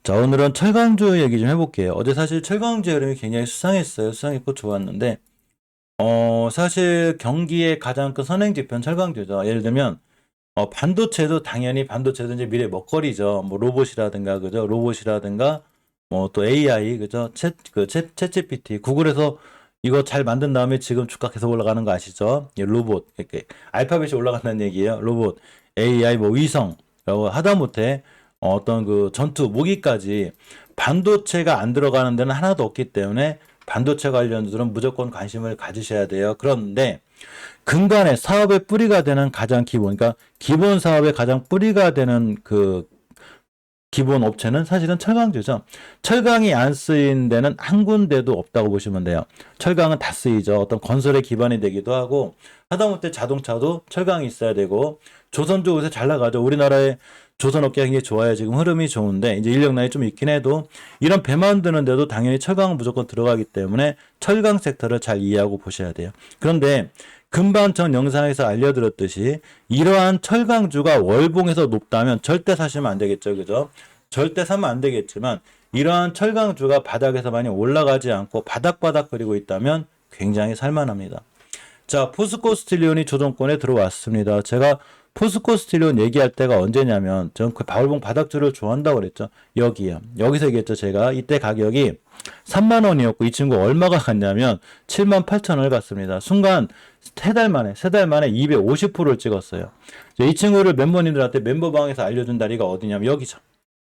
자, 오늘은 철강주 얘기 좀 해볼게요. 어제 사실 철강주 흐름이 굉장히 수상했어요. 수상했고 좋았는데, 사실 경기의 가장 큰 선행지표는 철강주죠. 예를 들면, 반도체도 당연히 반도체도 이제 미래 먹거리죠. 뭐 로봇이라든가, 그죠? 로봇이라든가, 뭐 또 AI, 그죠? 챗GPT, 구글에서 이거 잘 만든 다음에 지금 주가 계속 올라가는 거 아시죠? 예, 로봇, 이렇게 알파벳이 올라간다는 얘기예요. 로봇, AI, 뭐 위성라고 하다못해 어떤 그 전투 무기까지 반도체가 안 들어가는 데는 하나도 없기 때문에 반도체 관련주들은 무조건 관심을 가지셔야 돼요. 그런데 근간에 사업의 뿌리가 되는 가장 기본, 그러니까 기본 사업의 가장 뿌리가 되는 그 기본 업체는 사실은 철강주죠. 철강이 안 쓰인 데는 한 군데도 없다고 보시면 돼요. 철강은 다 쓰이죠. 어떤 건설의 기반이 되기도 하고, 하다못해 자동차도 철강이 있어야 되고, 조선주 요새 잘 나가죠. 우리나라의 조선업계가 굉장히 좋아요. 지금 흐름이 좋은데, 이제 인력난이 좀 있긴 해도, 이런 배 만드는데도 당연히 철강은 무조건 들어가기 때문에 철강 섹터를 잘 이해하고 보셔야 돼요. 그런데 금방 전 영상에서 알려드렸듯이 이러한 철강주가 월봉에서 높다면 절대 사시면 안 되겠죠. 그죠? 절대 사면 안 되겠지만 이러한 철강주가 바닥에서 많이 올라가지 않고 바닥바닥거리고 있다면 굉장히 살만합니다. 자, 포스코 스틸리온이 조정권에 들어왔습니다. 제가 포스코 스틸리온 얘기할 때가 언제냐면 전 그 바울봉 바닥주를 좋아한다고 그랬죠. 여기요. 여기서 얘기했죠. 제가 이때 가격이 3만 원이었고 이 친구 얼마가 갔냐면 7만 8천 원을 갔습니다. 순간 세 달 만에 250%를 찍었어요. 이 친구를 멤버님들한테 멤버방에서 알려준 다리가 어디냐면 여기죠.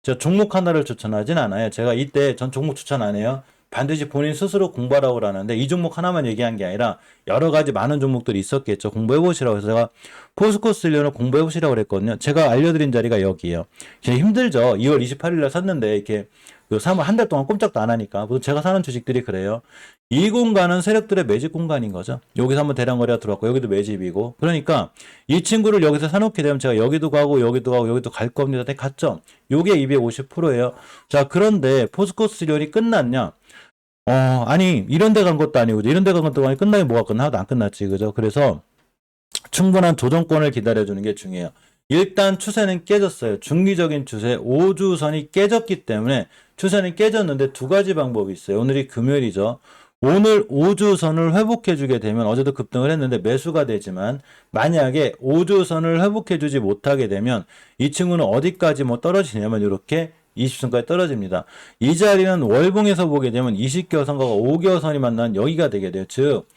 제가 종목 하나를 추천하진 않아요. 제가 이때 전 종목 추천 안 해요. 반드시 본인 스스로 공부하라고 하는데 이 종목 하나만 얘기한 게 아니라 여러 가지 많은 종목들이 있었겠죠. 공부해 보시라고 해서 제가 포스코 스틸리온을 공부해 보시라고 그랬거든요. 제가 알려드린 자리가 여기예요. 그냥 힘들죠. 2월 28일 날 샀는데 이렇게 그 사면 한 달 동안 꼼짝도 안 하니까. 제가 사는 주식들이 그래요. 이 공간은 세력들의 매집 공간인 거죠. 여기서 한번 대량 거래가 들어왔고 여기도 매집이고. 그러니까 이 친구를 여기서 사놓게 되면 제가 여기도 가고 여기도 가고 여기도 갈 겁니다. 네, 갔죠. 요게 250%예요. 자, 그런데 포스코 스틸리온이 끝났냐? 아니, 이런 데 간 것도 아니고, 이런 데 간 것도 아니고, 끝나긴 뭐가 끝나? 하나도 안 끝났지, 그죠? 그래서, 충분한 조정권을 기다려주는 게 중요해요. 일단 추세는 깨졌어요. 중기적인 추세, 5주선이 깨졌기 때문에, 추세는 깨졌는데 두 가지 방법이 있어요. 오늘이 금요일이죠. 오늘 5주선을 회복해주게 되면, 어제도 급등을 했는데 매수가 되지만, 만약에 5주선을 회복해주지 못하게 되면, 이 친구는 어디까지 뭐 떨어지냐면, 이렇게 20선까지 떨어집니다. 이 자리는 월봉에서 보게 되면 20개월 선과 5개월 선이 만난 여기가 되게 돼요. 즉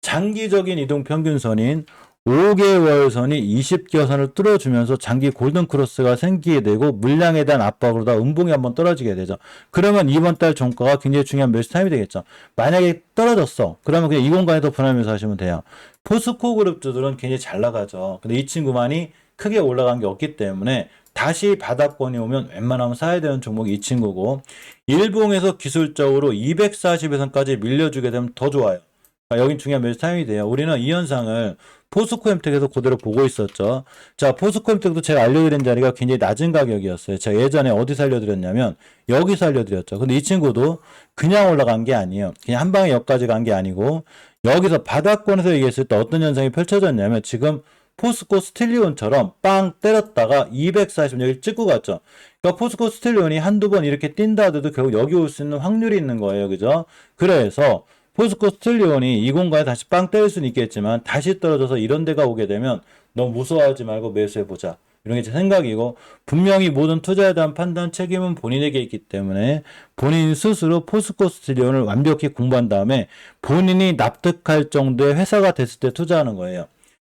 장기적인 이동 평균선인 5개월 선이 20개월 선을 뚫어주면서 장기 골든 크로스가 생기게 되고 물량에 대한 압박으로다 음봉이 한번 떨어지게 되죠. 그러면 이번 달 종가가 굉장히 중요한 매수 타임이 되겠죠. 만약에 떨어졌어. 그러면 그냥 이 공간에 더 분할매수 하시면 돼요. 포스코 그룹주들은 굉장히 잘 나가죠. 근데 이 친구만이 크게 올라간 게 없기 때문에 다시 바닥권이 오면 웬만하면 사야 되는 종목이 이 친구고 일봉에서 기술적으로 240에선까지 밀려주게 되면 더 좋아요. 여긴 중요한 매수 타임이 돼요. 우리는 이 현상을 포스코엠텍에서 그대로 보고 있었죠. 자, 포스코엠텍도 제가 알려드린 자리가 굉장히 낮은 가격이었어요. 제가 예전에 어디서 알려드렸냐면 여기서 알려드렸죠. 근데 이 친구도 그냥 올라간 게 아니에요. 그냥 한 방에 여기까지 간 게 아니고 여기서 바닥권에서 얘기했을 때 어떤 현상이 펼쳐졌냐면 지금 포스코 스틸리온처럼 빵 때렸다가 240 여기 찍고 갔죠. 그러니까 포스코 스틸리온이 한두 번 이렇게 뛴다 하더라도 결국 여기 올 수 있는 확률이 있는 거예요. 그죠? 그래서 포스코 스틸리온이 이 공간에 다시 빵 때릴 수는 있겠지만 다시 떨어져서 이런 데가 오게 되면 너무 무서워하지 말고 매수해보자. 이런 게 제 생각이고 분명히 모든 투자에 대한 판단 책임은 본인에게 있기 때문에 본인 스스로 포스코 스틸리온을 완벽히 공부한 다음에 본인이 납득할 정도의 회사가 됐을 때 투자하는 거예요.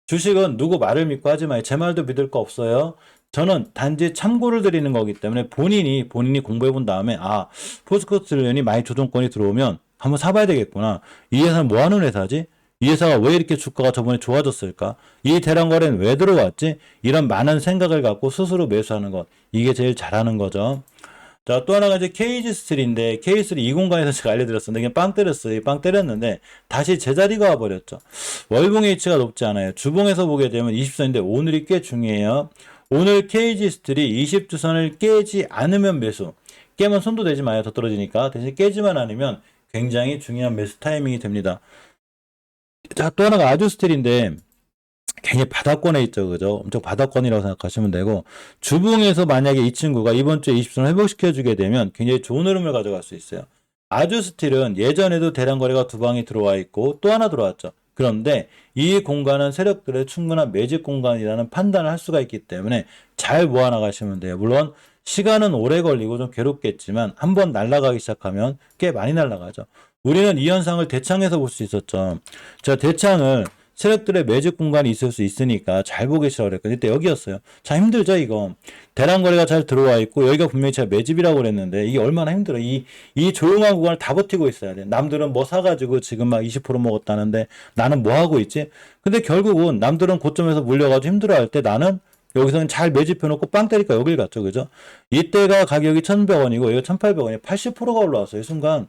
주식은 누구 말을 믿고 하지 마요. 제 말도 믿을 거 없어요. 저는 단지 참고를 드리는 거기 때문에 본인이 공부해 본 다음에 포스코 스틸리온이 많이 조정권이 들어오면 한번 사봐야 되겠구나. 이 회사는 뭐 하는 회사지? 이 회사가 왜 이렇게 주가가 저번에 좋아졌을까? 이 대량 거래는 왜 들어왔지? 이런 많은 생각을 갖고 스스로 매수하는 것. 이게 제일 잘하는 거죠. 자, 또 하나가 이제 KG3인데, K3 이 공간에서 제가 알려드렸었는데, 그냥 빵 때렸어요. 빵 때렸는데, 다시 제자리가 와버렸죠. 월봉 H가 높지 않아요. 주봉에서 보게 되면 20선인데, 오늘이 꽤 중요해요. 오늘 KG3 20주선을 깨지 않으면 매수. 깨면 손도 대지 마요. 더 떨어지니까. 대신 깨지만 않으면 굉장히 중요한 매수 타이밍이 됩니다. 자, 또 하나가 아주스틸인데, 굉장히 바닥권에 있죠. 그죠? 엄청 바닥권이라고 생각하시면 되고, 주봉에서 만약에 이 친구가 이번 주에 20선을 회복시켜주게 되면 굉장히 좋은 흐름을 가져갈 수 있어요. 아주스틸은 예전에도 대량 거래가 두 방이 들어와 있고 또 하나 들어왔죠. 그런데 이 공간은 세력들의 충분한 매집 공간이라는 판단을 할 수가 있기 때문에 잘 모아나가시면 돼요. 물론 시간은 오래 걸리고 좀 괴롭겠지만 한번 날아가기 시작하면 꽤 많이 날아가죠. 우리는 이 현상을 대창에서 볼 수 있었죠. 저 대창을 세력들의 매집 공간이 있을 수 있으니까 잘 보기 시작을 했거든요. 이때 여기였어요. 참 힘들죠, 이거. 대량 거래가 잘 들어와 있고 여기가 분명히 제가 매집이라고 그랬는데 이게 얼마나 힘들어. 이 조용한 구간을 다 버티고 있어야 돼. 남들은 뭐 사가지고 지금 막 20% 먹었다는데 나는 뭐 하고 있지? 근데 결국은 남들은 고점에서 물려가지고 힘들어할 때 나는 여기서는 잘 매집해놓고 빵 때리니까 여길 갔죠. 그죠? 이때가 가격이 1,100원이고 여기가 1,800원이 80%가 올라왔어요. 이 순간.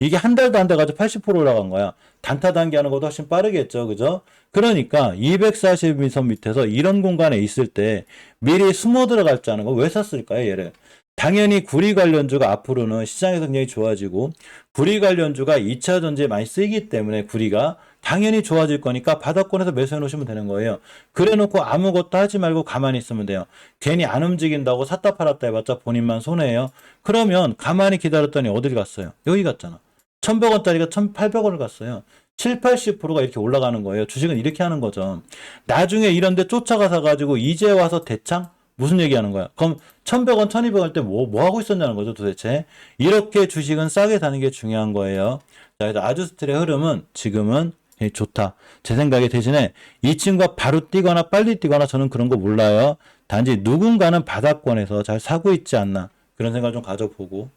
이게 한 달도 안 돼가지고 80% 올라간 거야. 단타 단기하는 것도 훨씬 빠르겠죠. 그죠? 그러니까 240선 밑에서 이런 공간에 있을 때 미리 숨어 들어갈 줄 아는 거 왜 샀을까요? 얘를. 당연히 구리 관련주가 앞으로는 시장에서 굉장히 좋아지고 구리 관련주가 2차 전지에 많이 쓰이기 때문에 구리가 당연히 좋아질 거니까 바닥권에서 매수해 놓으시면 되는 거예요. 그래 놓고 아무것도 하지 말고 가만히 있으면 돼요. 괜히 안 움직인다고 샀다 팔았다 해봤자 본인만 손해예요. 그러면 가만히 기다렸더니 어딜 갔어요? 여기 갔잖아. 1,100원짜리가 1,800원을 갔어요. 7, 80%가 이렇게 올라가는 거예요. 주식은 이렇게 하는 거죠. 나중에 이런 데 쫓아가 사가지고 이제 와서 대창? 무슨 얘기하는 거야? 그럼 1,100원, 1,200원 때 뭐 하고 있었냐는 거죠, 도대체. 이렇게 주식은 싸게 사는 게 중요한 거예요. 자, 그래서 아주스틸의 흐름은 지금은 좋다. 제 생각에 대신에 이 친구가 바로 뛰거나 빨리 뛰거나 저는 그런 거 몰라요. 단지 누군가는 바닥권에서 잘 사고 있지 않나. 그런 생각을 좀 가져보고.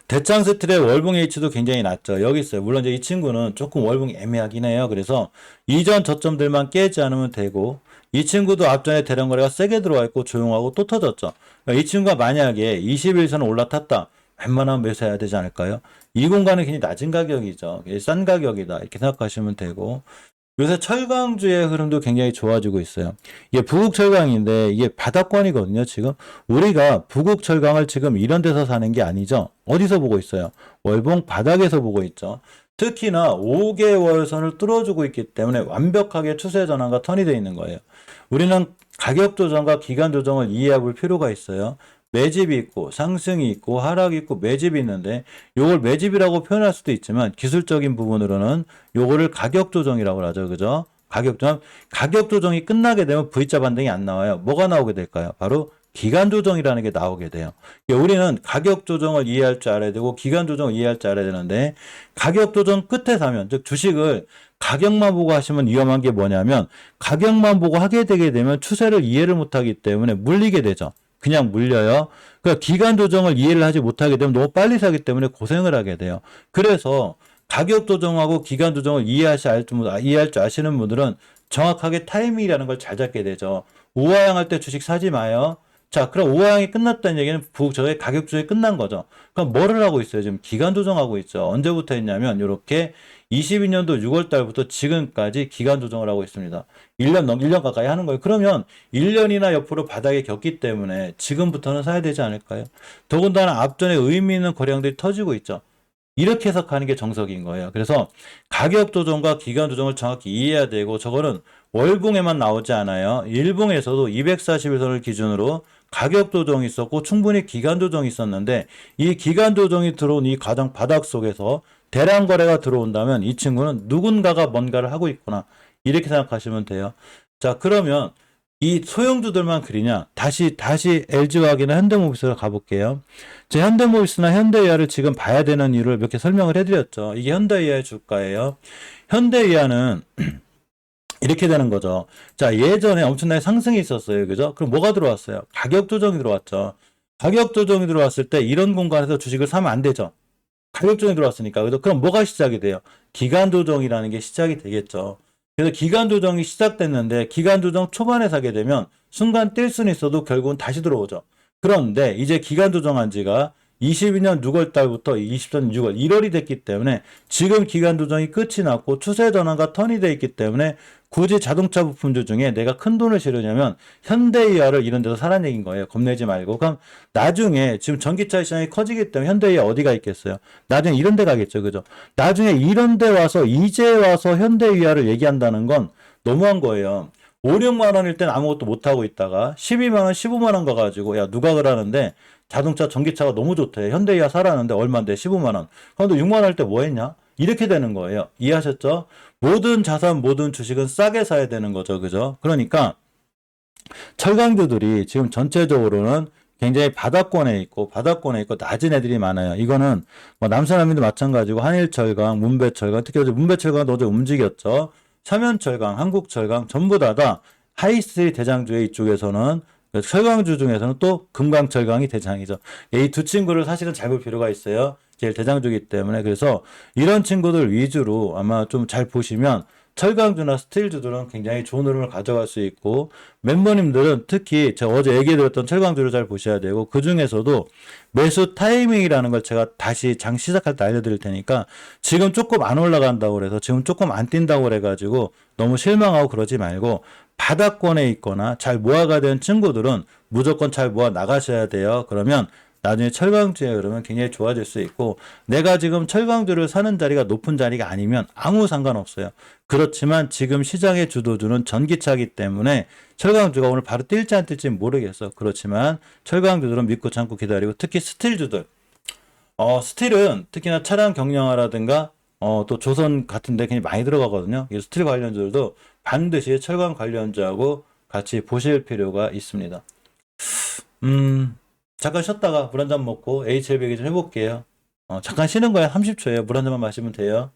대창 스틸의 월봉 H도 굉장히 낮죠. 여기 있어요. 물론 이제 이 친구는 조금 월봉이 애매하긴 해요. 그래서 이전 저점들만 깨지 않으면 되고 이 친구도 앞전에 대량 거래가 세게 들어와 있고 조용하고 또 터졌죠. 그러니까 이 친구가 만약에 21선을 올라탔다. 웬만하면 매수해야 되지 않을까요? 이 공간은 굉장히 낮은 가격이죠. 싼 가격이다. 이렇게 생각하시면 되고 요새 철강주의 흐름도 굉장히 좋아지고 있어요. 이게 부국 철강인데 이게 바닥권이거든요, 지금. 우리가 부국 철강을 지금 이런 데서 사는 게 아니죠. 어디서 보고 있어요? 월봉 바닥에서 보고 있죠. 특히나 5개월선을 뚫어주고 있기 때문에 완벽하게 추세 전환과 턴이 되어 있는 거예요. 우리는 가격 조정과 기간 조정을 이해해 볼 필요가 있어요. 매집이 있고 상승이 있고 하락이 있고 매집이 있는데 요걸 매집이라고 표현할 수도 있지만 기술적인 부분으로는 요거를 가격 조정이라고 하죠. 그죠? 가격 조정이 끝나게 되면 V자 반등이 안 나와요. 뭐가 나오게 될까요? 바로 기간 조정이라는 게 나오게 돼요. 우리는 가격 조정을 이해할 줄 알아야 되고 기간 조정을 이해할 줄 알아야 되는데 가격 조정 끝에 사면 즉 주식을 가격만 보고 하시면 위험한 게 뭐냐면 가격만 보고 하게 되게 되면 추세를 이해를 못하기 때문에 물리게 되죠. 그냥 물려요. 그러니까 기간 조정을 이해를 하지 못하게 되면 너무 빨리 사기 때문에 고생을 하게 돼요. 그래서 가격 조정하고 기간 조정을 이해할 줄 아시는 분들은 정확하게 타이밍이라는 걸 잘 잡게 되죠. 우하향할 때 주식 사지 마요. 자, 그럼 우하향이 끝났다는 얘기는 저의 가격 조정이 끝난 거죠. 그럼 뭐를 하고 있어요? 지금 기간 조정하고 있죠. 언제부터 했냐면 이렇게 22년도 6월 달부터 지금까지 기간 조정을 하고 있습니다. 1년 가까이 하는 거예요. 그러면 1년이나 옆으로 바닥에 겼기 때문에 지금부터는 사야 되지 않을까요? 더군다나 앞전에 의미 있는 거래량들이 터지고 있죠. 이렇게 해석하는 게 정석인 거예요. 그래서 가격 조정과 기간 조정을 정확히 이해해야 되고 저거는 월봉에만 나오지 않아요. 일봉에서도 241선을 기준으로 가격 조정이 있었고 충분히 기간 조정이 있었는데 이 기간 조정이 들어온 이 과정 바닥 속에서 대량 거래가 들어온다면 이 친구는 누군가가 뭔가를 하고 있구나. 이렇게 생각하시면 돼요. 자, 그러면 이 소형주들만 그리냐? 다시 LG화학이나 현대모비스로 가볼게요. 제 현대모비스나 현대위아를 지금 봐야 되는 이유를 몇 개 설명을 해드렸죠. 이게 현대위아의 주가예요. 현대위아는 이렇게 되는 거죠. 자, 예전에 엄청나게 상승이 있었어요. 그죠? 그럼 뭐가 들어왔어요? 가격 조정이 들어왔죠. 가격 조정이 들어왔을 때 이런 공간에서 주식을 사면 안 되죠. 가격 조정이 들어왔으니까. 그래서 그럼 뭐가 시작이 돼요? 기간 조정이라는 게 시작이 되겠죠. 그래서 기간 조정이 시작됐는데 기간 조정 초반에 사게 되면 순간 뛸 수는 있어도 결국은 다시 들어오죠. 그런데 이제 기간 조정한 지가 22년 6월 달부터 23년 6월 1월이 됐기 때문에 지금 기간 조정이 끝이 났고 추세 전환과 턴이 돼 있기 때문에 굳이 자동차 부품주 중에 내가 큰 돈을 실으냐면 현대위아를 이런 데서 사라는 얘기인 거예요. 겁내지 말고. 그럼 나중에 지금 전기차 시장이 커지기 때문에 현대위아 어디가 있겠어요? 나중에 이런 데 가겠죠. 그죠? 나중에 이런 데 와서 이제 와서 현대위아를 얘기한다는 건 너무한 거예요. 5, 6만 원일 땐 아무것도 못하고 있다가 12만 원, 15만 원 가가지고 야 누가 그러는데 자동차 전기차가 너무 좋대. 현대기아 사라는데 얼마인데 15만 원. 그런데 6만 원 할 때 뭐 했냐? 이렇게 되는 거예요. 이해하셨죠? 모든 자산, 모든 주식은 싸게 사야 되는 거죠. 그죠? 그러니까 철강주들이 지금 전체적으로는 굉장히 바닥권에 있고 낮은 애들이 많아요. 이거는 뭐 남사람인도 마찬가지고 한일철강, 문배철강, 특히 어제 문배철강도 어제 움직였죠. 삼연철강, 한국철강 전부 다 하이스트리 대장주의 이쪽에서는 철강주 중에서는 또 금강철강이 대장이죠. 이 두 친구를 사실은 잘 볼 필요가 있어요. 제일 대장주기 때문에. 그래서 이런 친구들 위주로 아마 좀 잘 보시면 철강주나 스틸주들은 굉장히 좋은 흐름을 가져갈 수 있고 멤버님들은 특히 제가 어제 얘기해드렸던 철강주를 잘 보셔야 되고 그 중에서도 매수 타이밍이라는 걸 제가 다시 장 시작할 때 알려드릴 테니까 지금 조금 안 올라간다고 그래서 지금 조금 안 뛴다고 그래가지고 너무 실망하고 그러지 말고 바닥권에 있거나 잘 모아가 된 친구들은 무조건 잘 모아 나가셔야 돼요. 그러면 나중에 철강주에 그러면 굉장히 좋아질 수 있고 내가 지금 철강주를 사는 자리가 높은 자리가 아니면 아무 상관없어요. 그렇지만 지금 시장의 주도주는 전기차기 때문에 철강주가 오늘 바로 뛸지 안 뛸지 모르겠어. 그렇지만 철강주들은 믿고 참고 기다리고 특히 스틸주들 스틸은 특히나 차량 경량화라든가 또 조선 같은 데 굉장히 많이 들어가거든요. 이 스틸 관련주들도 반드시 철강 관련주하고 같이 보실 필요가 있습니다. 잠깐 쉬었다가 물 한 잔 먹고 HLB 얘기 좀 해볼게요. 잠깐 쉬는 거야. 30초예요. 물 한 잔만 마시면 돼요.